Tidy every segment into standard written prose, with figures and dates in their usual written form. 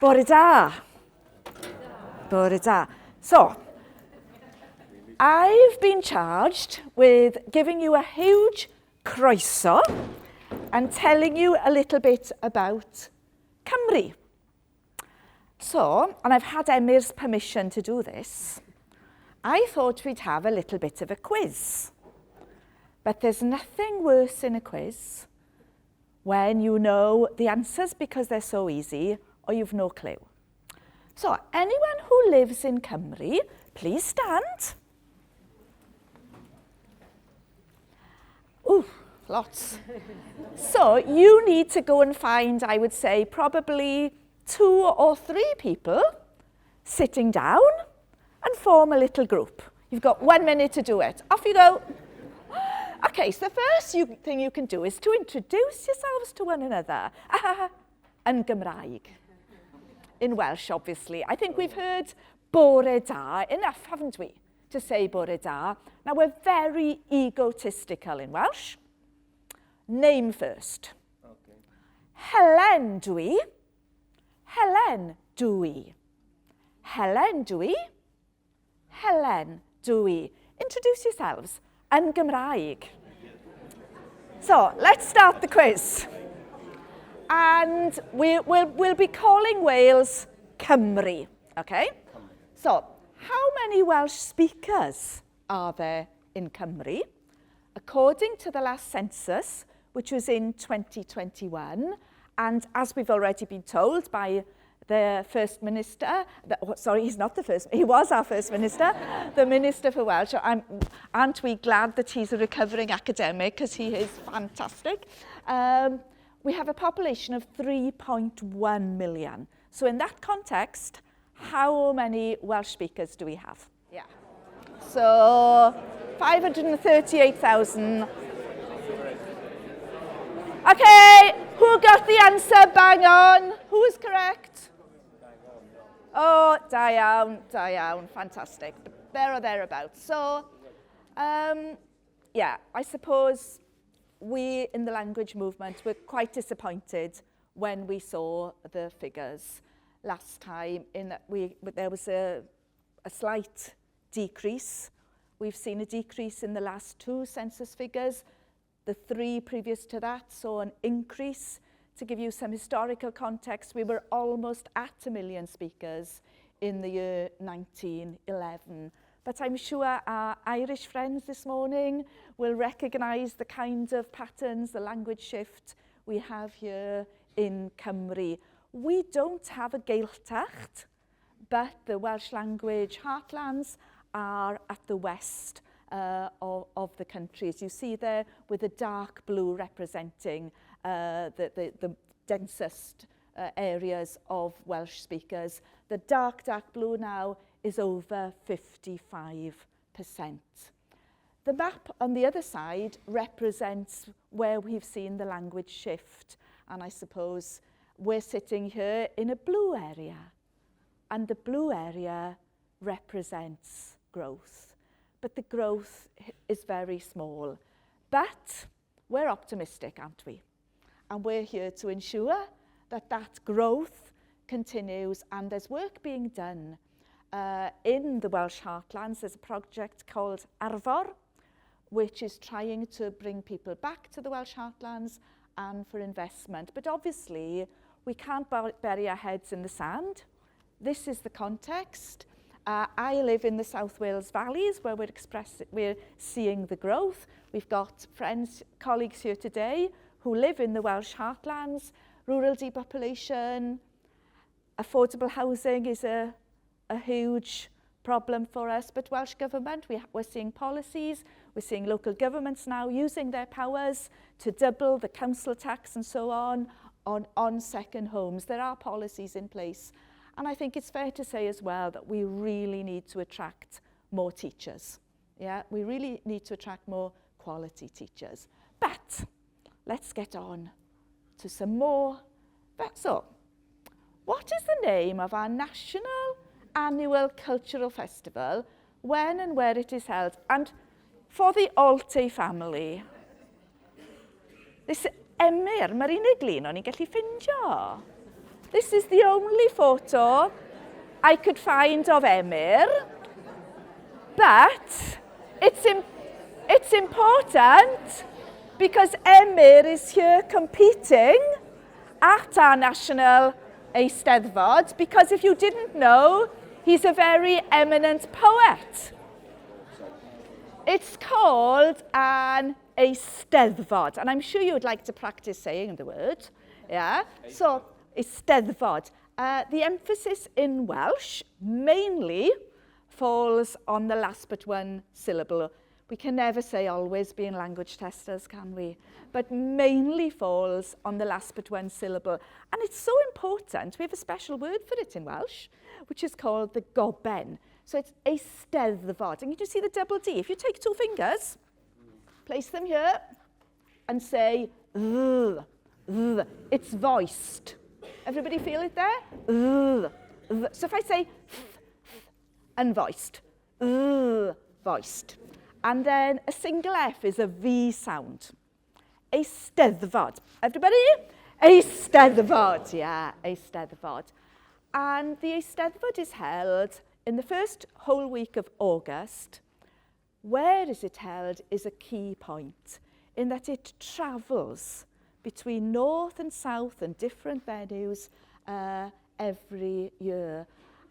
Bore da. Bore da. So, I've been charged with giving you a huge croeso and telling you a little bit about Cymru. So, and I've had Emy's permission to do this, I thought we'd have a little bit of a quiz. But there's nothing worse in a quiz when you know the answers because they're so easy or you've no clue. So, anyone who lives in Cymru, please stand. Ooh, lots. So, you need to go and find, I would say, probably 2 or 3 people sitting down and form a little group. You've got 1 minute to do it. Off you go. Okay, so the first thing you can do is to introduce yourselves to one another. Yn Gymraeg. In Welsh, obviously. I think we've heard bore da enough, haven't we, to say bore da. Now, we're very egotistical in Welsh. Name first. Okay. Helen dwi. Helen dwi. Helen dwi. Helen dwi. Introduce yourselves. Yn Gymraeg. So, let's start the quiz. And we'll be calling Wales Cymru, okay? So, how many Welsh speakers are there in Cymru? According to the last census, which was in 2021, and as we've already been told by the First Minister, sorry, he's not the First, he was our First Minister, the Minister for Welsh. Aren't we glad that he's a recovering academic, because he is fantastic. We have a population of 3.1 million. So in that context, how many Welsh speakers do we have? Yeah. So 538,000. Okay, who got the answer bang on? Who is correct? Oh, da iawn, fantastic. There or thereabouts. So, yeah, I suppose we in the language movement were quite disappointed when we saw the figures last time. There was a slight decrease. We've seen a decrease in the last 2 census figures. The 3 previous to that saw an increase. To give you some historical context, we were almost at 1 million speakers in the year 1911. But I'm sure our Irish friends this morning will recognise the kind of patterns, the language shift we have here in Cymru. We don't have a Gaeltacht, but the Welsh language heartlands are at the west of the country. As you see there, with the dark blue representing the densest areas of Welsh speakers. The dark blue now is over 55%. The map on the other side represents where we've seen the language shift. And I suppose we're sitting here in a blue area. And the blue area represents growth. But the growth is very small. But we're optimistic, aren't we? And we're here to ensure that that growth continues, and there's work being done in the Welsh heartlands. There's a project called Arfor, which is trying to bring people back to the Welsh heartlands and for investment. But obviously, we can't bury our heads in the sand. This is the context. I live in the South Wales valleys where we're seeing the growth. We've got friends, colleagues here today who live in the Welsh heartlands. Rural depopulation, affordable housing is a huge problem for us. But Welsh Government, we're seeing policies, we're seeing local governments now using their powers to double the council tax and so on second homes. There are policies in place. And I think it's fair to say as well that we really need to attract more teachers. Yeah, we really need to attract more quality teachers. But let's get on to some more. So, what is the name of our national annual cultural festival, when and where it is held? And for the Alte family, this Emyr, mae'r unig lun o'n i'n gallu ffindio. This is the only photo I could find of Emyr, but it's important because Emyr is here competing at our national Eisteddfod, because if you didn't know, he's a very eminent poet. It's called an Eisteddfod, and I'm sure you would like to practice saying the word. Yeah, so Eisteddfod. The emphasis in Welsh mainly falls on the last but one syllable. We can never say always being language testers, can we? But mainly falls on the last but one syllable. And it's so important, we have a special word for it in Welsh, which is called the goben. So it's Eisteddfod. And you can see the double D. If you take two fingers, place them here, and say, th, th, it's voiced. Everybody feel it there? Th, th. So if I say, unvoiced, voiced. And then a single F is a V sound. Eisteddfod. Everybody? Eisteddfod. Yeah, Eisteddfod. And the Eisteddfod is held in the first whole week of August. Where is it held is a key point in that it travels between north and south and different venues every year.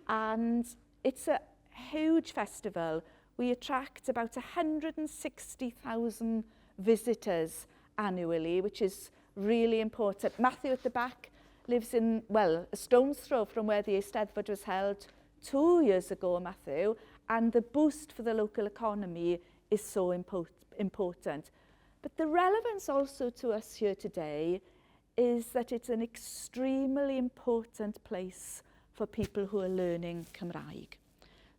And it's a huge festival. We attract about 160,000 visitors annually, which is really important. Matthew at the back lives in, well, a stone's throw from where the Eisteddfod was held 2 years ago, Matthew, and the boost for the local economy is so important. But the relevance also to us here today is that it's an extremely important place for people who are learning Cymraeg,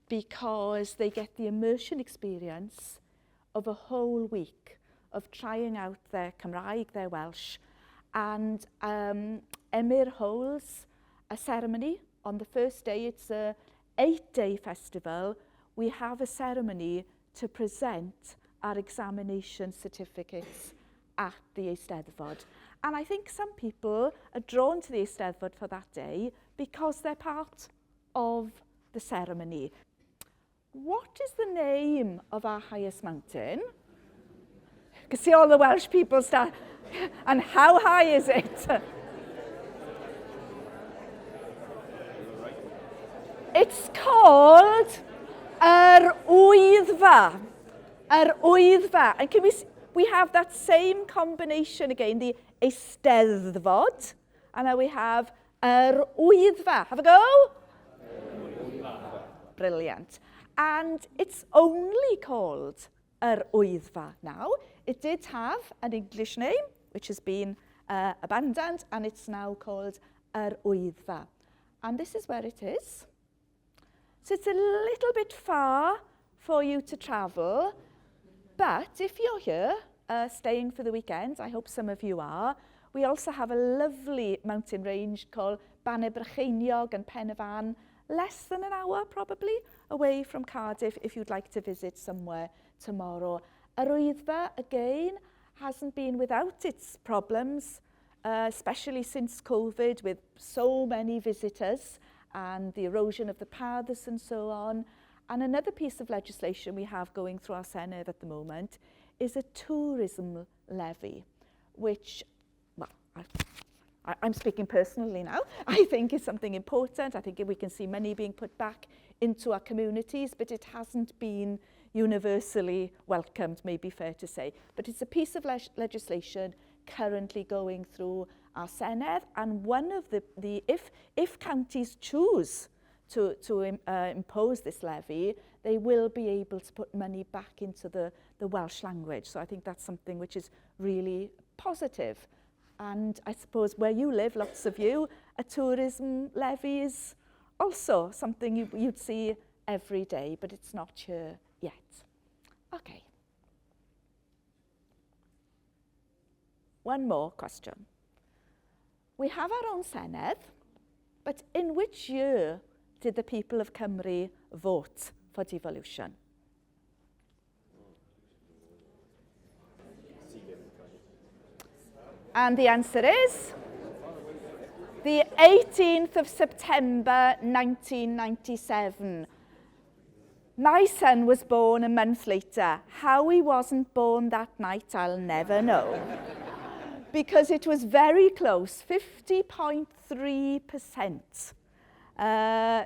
because they get the immersion experience of a whole week of trying out their Cymraeg, their Welsh. And Emyr holds a ceremony on the first day. It's a 8-day festival. We have a ceremony to present our examination certificates at the Eisteddfod. And I think some people are drawn to the Eisteddfod for that day because they're part of the ceremony. What is the name of our highest mountain? You can see all the Welsh people start. And how high is it? It's called Yr Wyddfa. Yr Wyddfa. And can we have that same combination again, the Eisteddfod, and now we have Yr Wyddfa. Have a go? Brilliant. And it's only called Yr Wyddfa now. It did have an English name, which has been abandoned, and it's now called Yr Wyddfa. And this is where it is. So it's a little bit far for you to travel, but if you're here staying for the weekend, I hope some of you are, we also have a lovely mountain range called Banner Brycheiniog and Pen y Fan, less than an hour probably away from Cardiff if you'd like to visit somewhere tomorrow. Yr Wyddfa, again, hasn't been without its problems, especially since COVID, with so many visitors and the erosion of the paths and so on. And another piece of legislation we have going through our Senedd at the moment is a tourism levy, which, well, I'm speaking personally now, I think is something important. I think we can see money being put back into our communities, but it hasn't been universally welcomed, may be fair to say. But it's a piece of legislation currently going through our Senedd, and one of the if counties choose to impose this levy, they will be able to put money back into the Welsh language. So I think that's something which is really positive. And I suppose where you live, lots of you, a tourism levy is also something you'd see every day, but it's not here yet. Okay. One more question. We have our own Senedd, but in which year did the people of Cymru vote for devolution? And the answer is The 18th of September 1997. My son was born a month later. How he wasn't born that night, I'll never know. Because it was very close, 50.3%.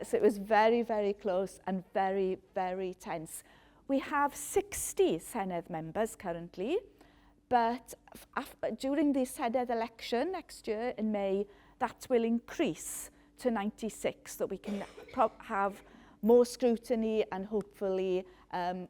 So it was very, very close and very, very tense. We have 60 Senedd members currently, but during the Senedd election next year in May, that will increase to 96, so we can have more scrutiny and hopefully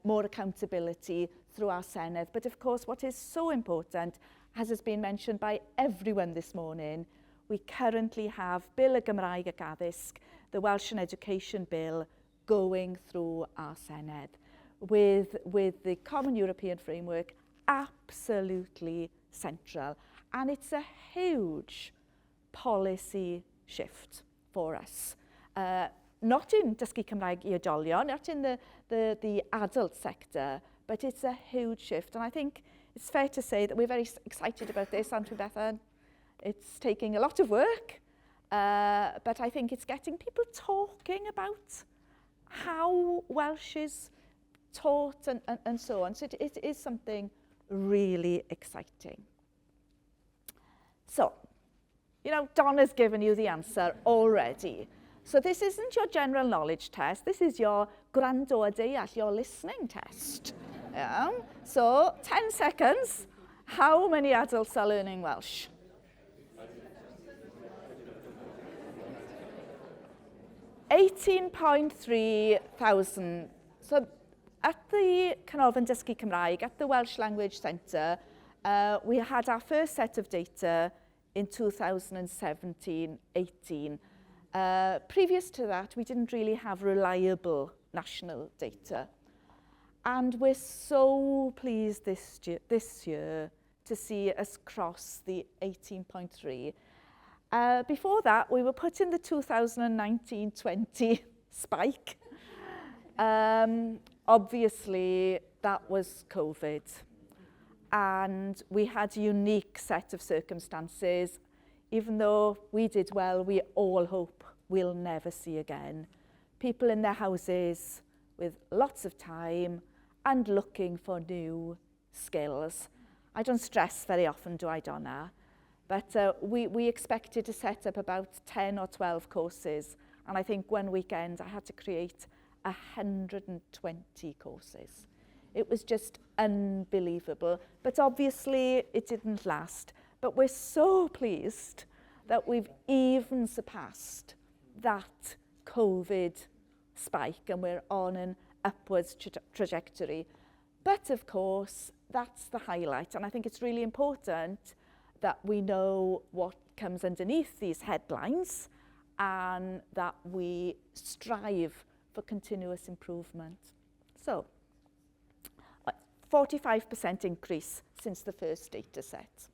more accountability through our Senedd. But of course, what is so important, as has been mentioned by everyone this morning, we currently have Bill y Gymraeg ac Addysg, the Welsh and Education Bill, going through our Senedd with the Common European Framework absolutely central. And it's a huge policy shift for us. Not in dysgu Cymraeg I oedolion, not in the adult sector, but it's a huge shift. And I think it's fair to say that we're very excited about this, aren't we, Bethan? It's taking a lot of work, but I think it's getting people talking about how Welsh is taught and so on. So it is something really exciting. So, you know, Donna's given you the answer already. So this isn't your general knowledge test, this is your gwrando a deall, your listening test. Yeah? So, 10 seconds. How many adults are learning Welsh? 18.3 thousand. So at the Canolfan Dysgu Cymraeg, at the Welsh Language Centre, we had our first set of data in 2017-18. Previous to that, we didn't really have reliable national data. And we're so pleased this year to see us cross the 18.3. Before that, we were put in the 2019-20 spike. Obviously, that was COVID. And we had a unique set of circumstances. Even though we did well, we all hope we'll never see again. People in their houses with lots of time and looking for new skills. I don't stress very often, do I, Donna? But we expected to set up about 10 or 12 courses. And I think one weekend I had to create 120 courses. It was just unbelievable. But obviously it didn't last. But we're so pleased that we've even surpassed that COVID spike and we're on an upwards trajectory. But of course, that's the highlight. And I think it's really important that we know what comes underneath these headlines and that we strive for continuous improvement. So, 45% increase since the first data set.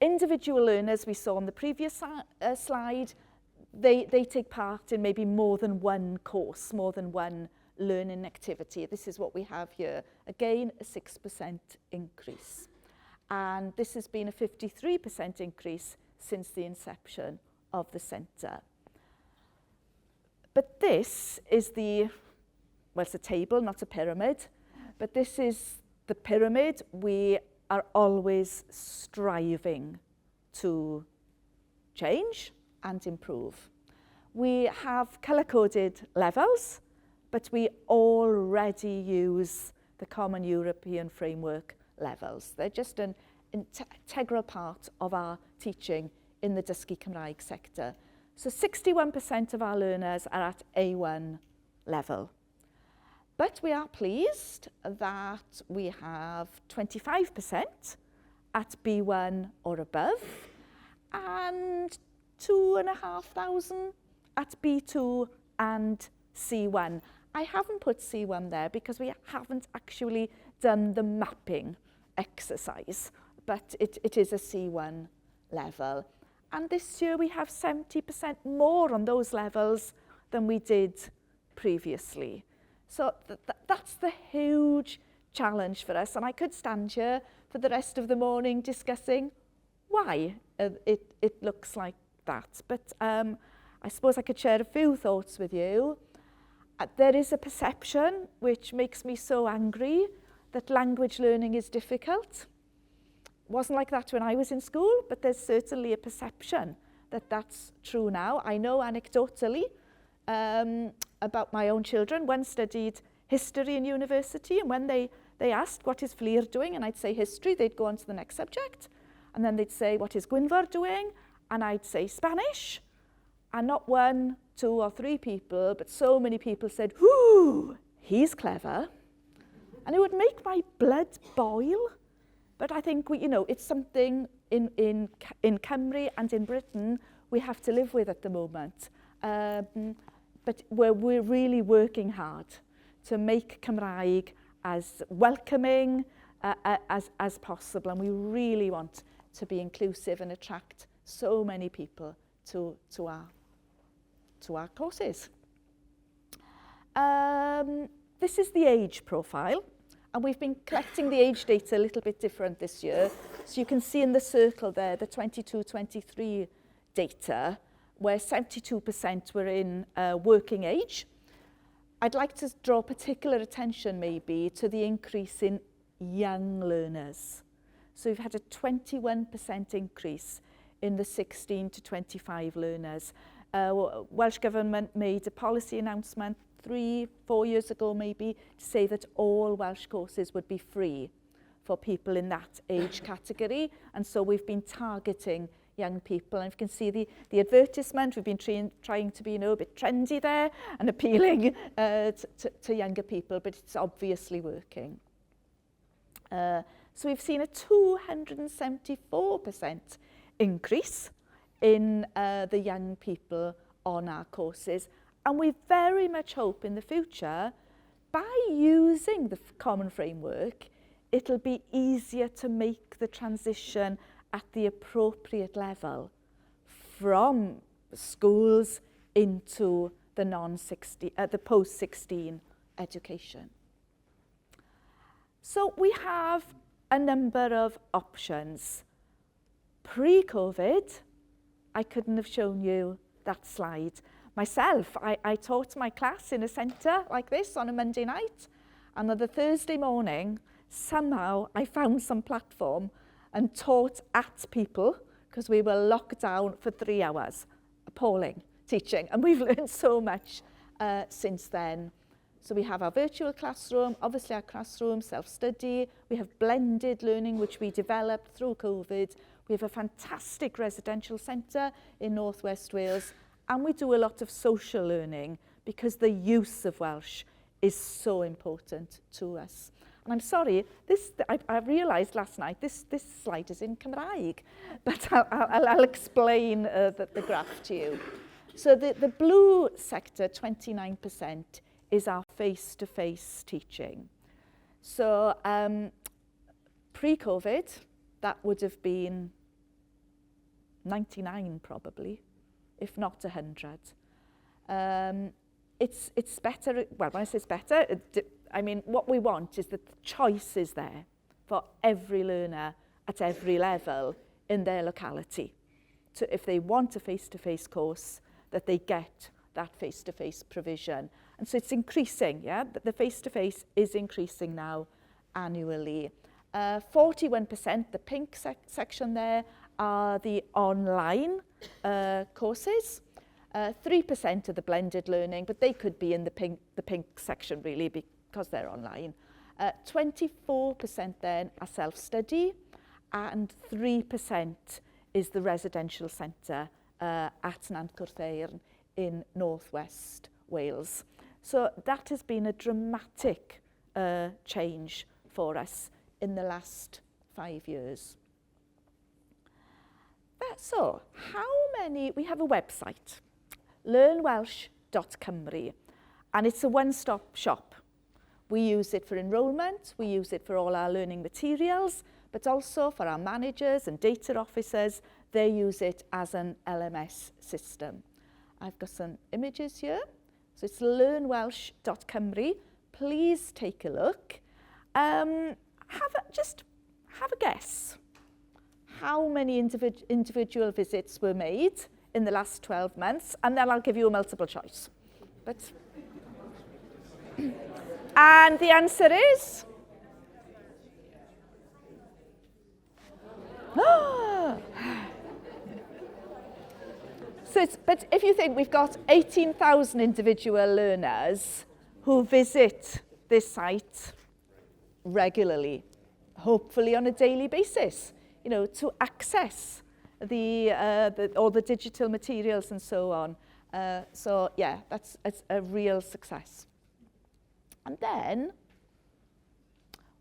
Individual learners we saw on the previous slide, they take part in maybe more than one course, more than one learning activity. This is what we have here. Again, a 6% increase. And this has been a 53% increase since the inception of the centre. But this is well, it's a table, not a pyramid, but this is the pyramid we are always striving to change and improve. We have colour-coded levels, but we already use the Common European Framework levels. They're just an integral part of our teaching in the dysgu Cymraeg sector. So 61% of our learners are at A1 level. But we are pleased that we have 25% at B1 or above and 2,500 at B2 and C1. I haven't put C1 there because we haven't actually done the mapping exercise, but it is a C1 level. And this year we have 70% more on those levels than we did previously. So that's the huge challenge for us. And I could stand here for the rest of the morning discussing why it looks like that. But I suppose I could share a few thoughts with you. There is a perception which makes me so angry that language learning is difficult. It wasn't like that when I was in school, but there's certainly a perception that that's true now. I know anecdotally about my own children. One studied history in university, and when they asked, what is Fleer doing? And I'd say history, they'd go on to the next subject. And then they'd say, what is Gwynfor doing? And I'd say Spanish. And not one, 2 or 3 people, but so many people said, whoo, he's clever. And it would make my blood boil. But I think, it's something in Cymru and in Britain we have to live with at the moment. But we're really working hard to make Cymraeg as welcoming as possible. And we really want to be inclusive and attract so many people to our courses. This is the age profile, and we've been collecting the age data a little bit different this year. So you can see in the circle there the 22-23 data, where 72% were in working age. I'd like to draw particular attention maybe to the increase in young learners. So we've had a 21% increase in the 16 to 25 learners. Welsh Government made a policy announcement 3-4 years ago maybe to say that all Welsh courses would be free for people in that age category, and so we've been targeting young people. And you can see the advertisement, we've been trying to be a bit trendy there and appealing to younger people, but it's obviously working. So we've seen a 274% increase in the young people on our courses. And we very much hope in the future, by using the common framework, it'll be easier to make the transition at the appropriate level from schools into the the post-16 education. So we have a number of options. Pre-COVID, I couldn't have shown you that slide. Myself, I taught my class in a centre like this on a Monday night, and on the Thursday morning, somehow I found some platform and taught at people because we were locked down for 3 hours. Appalling teaching, and we've learned so much since then. So we have our virtual classroom, obviously our classroom, self-study. We have blended learning, which we developed through COVID. We have a fantastic residential centre in North West Wales, and we do a lot of social learning because the use of Welsh is so important to us. And I'm sorry, I realised last night this slide is in Cymraeg, but I'll explain the graph to you. So the blue sector, 29%, is our face-to-face teaching. So pre-COVID, that would have been 99 probably, if not 100. It's better, well, when I say it's better, I mean, what we want is that the choice is there for every learner at every level in their locality. So if they want a face-to-face course, that they get that face-to-face provision. And so it's increasing, yeah? The face-to-face is increasing now annually. 41%, the pink section there, are the online courses. 3% of the blended learning, but they could be in the pink section really because they're online. 24% then are self-study, and 3% is the residential centre at Nant Gwrtheyrn in northwest Wales. So that has been a dramatic change for us in the last 5 years. So we have a website, learnwelsh.cymru, and it's a one-stop shop. We use it for enrolment, we use it for all our learning materials, but also for our managers and data officers. They use it as an LMS system. I've got some images here. So it's learnwelsh.cymru. Please take a look. Just have a guess. how many individual visits were made in the last 12 months, and then I'll give you a multiple choice. But and the answer is but if you think we've got 18,000 individual learners who visit this site regularly, hopefully on a daily basis, you know, to access all the digital materials and so on. So yeah, that's a real success. And then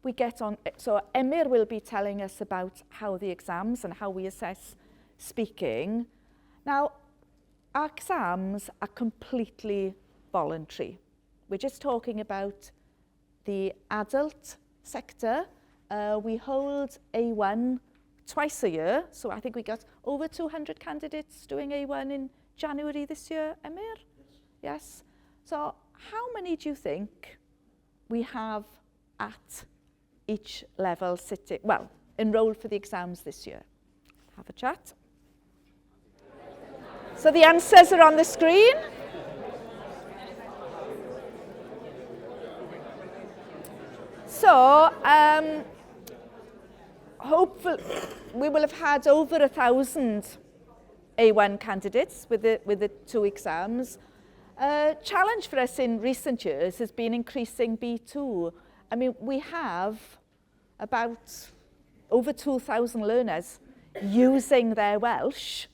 we get on, so Emyr will be telling us about how the exams and how we assess speaking. Now, our exams are completely voluntary. We're just talking about the adult sector. We hold A1 twice a year, so I think we got over 200 candidates doing A1 in January this year, Emyr? Yes. So how many do you think we have at each level sitting, well, enrolled for the exams this year? Have a chat. So the answers are on the screen. So hopefully we will have had over 1,000 A1 candidates with the two exams. Challenge for us in recent years has been increasing B2. I mean, we have about over 2,000 learners using their Welsh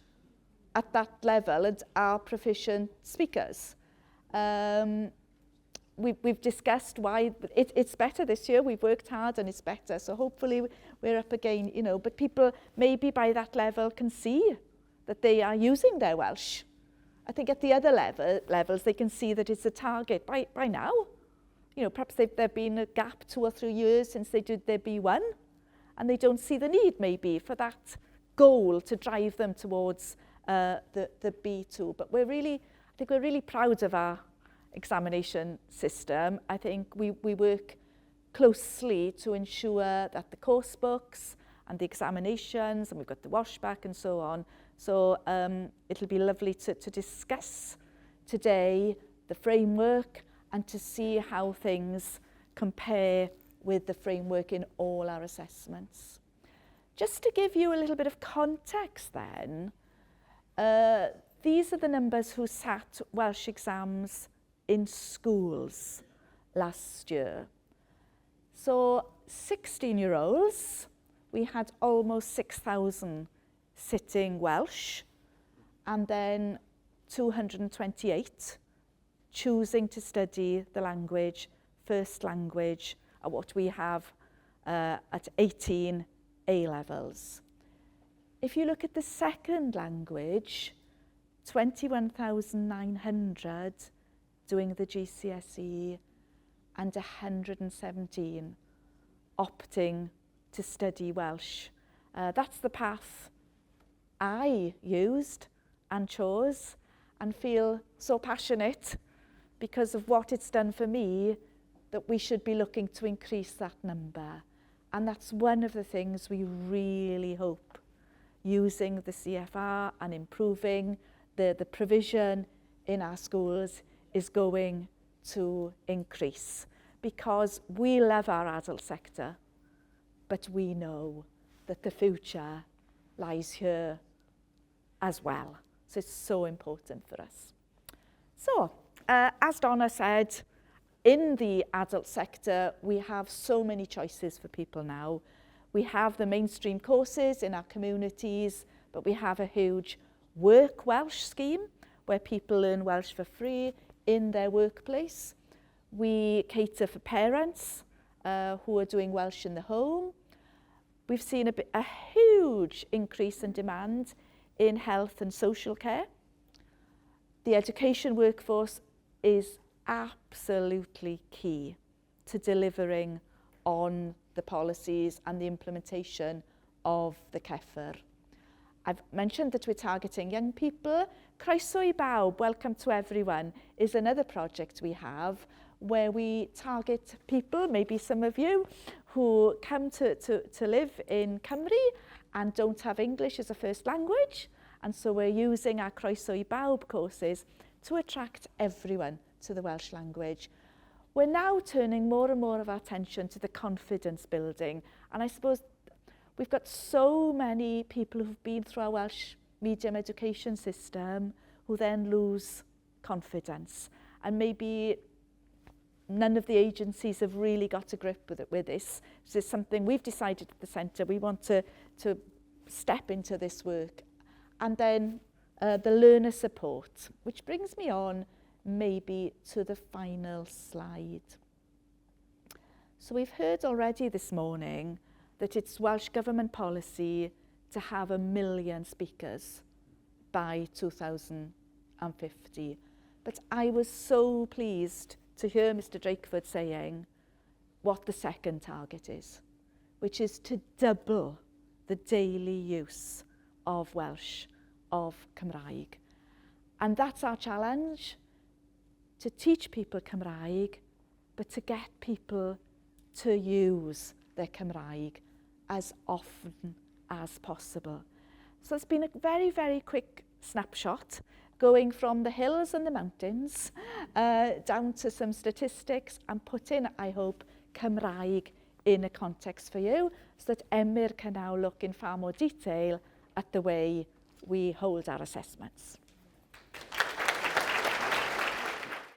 at that level and are proficient speakers. We've discussed why it's better this year. We've worked hard and it's better. So hopefully we're up again, you know, but people maybe by that level can see that they are using their Welsh. I think at the other levels they can see that it's a target by now. You know, perhaps there've been a gap 2 or 3 years since they did their B1 and they don't see the need maybe for that goal to drive them towards the B2. But I think we're really proud of our examination system. I think we work closely to ensure that the course books and the examinations, and we've got the washback and so on. So it'll be lovely to discuss today the framework and to see how things compare with the framework in all our assessments. Just to give you a little bit of context then, these are the numbers who sat Welsh exams in schools last year. So 16-year-olds, we had almost 6,000 sitting Welsh, and then 228 choosing to study the language, first language, or what we have at 18 A-levels. If you look at the second language, 21,900 doing the GCSE and 117 opting to study Welsh. That's the path I used and chose and feel so passionate because of what it's done for me that we should be looking to increase that number. And that's one of the things we really hope using the CFR and improving the provision in our schools is going to increase, because we love our adult sector, but we know that the future lies here as well. So it's so important for us. So, as Donna said, in the adult sector, we have so many choices for people now. We have the mainstream courses in our communities, but we have a huge Work Welsh scheme where people learn Welsh for free in their workplace. We cater for parents who are doing Welsh in the home. We've seen a huge increase in demand in health and social care. The education workforce is absolutely key to delivering on the policies and the implementation of the CEFR. I've mentioned that we're targeting young people. Croeso I bawb, welcome to everyone, is another project we have where we target people, maybe some of you, who come to live in Cymru and don't have English as a first language. And so we're using our Croeso I Bawb courses to attract everyone to the Welsh language. We're now turning more and more of our attention to the confidence building. And I suppose we've got so many people who've been through our Welsh-medium education system who then lose confidence. And maybe none of the agencies have really got a grip with this. This is something we've decided at the centre. We want to step into this work. And then the learner support, which brings me on maybe to the final slide. So we've heard already this morning that it's Welsh Government policy to have 1 million speakers by 2050. But I was so pleased to hear Mr Drakeford saying what the second target is, which is to double the daily use of Welsh, of Cymraeg. And that's our challenge, to teach people Cymraeg, but to get people to use their Cymraeg as often as possible. So it's been a very, very quick snapshot, going from the hills and the mountains down to some statistics and putting, I hope, Cymraeg in a context for you, so that Emyr can now look in far more detail at the way we hold our assessments.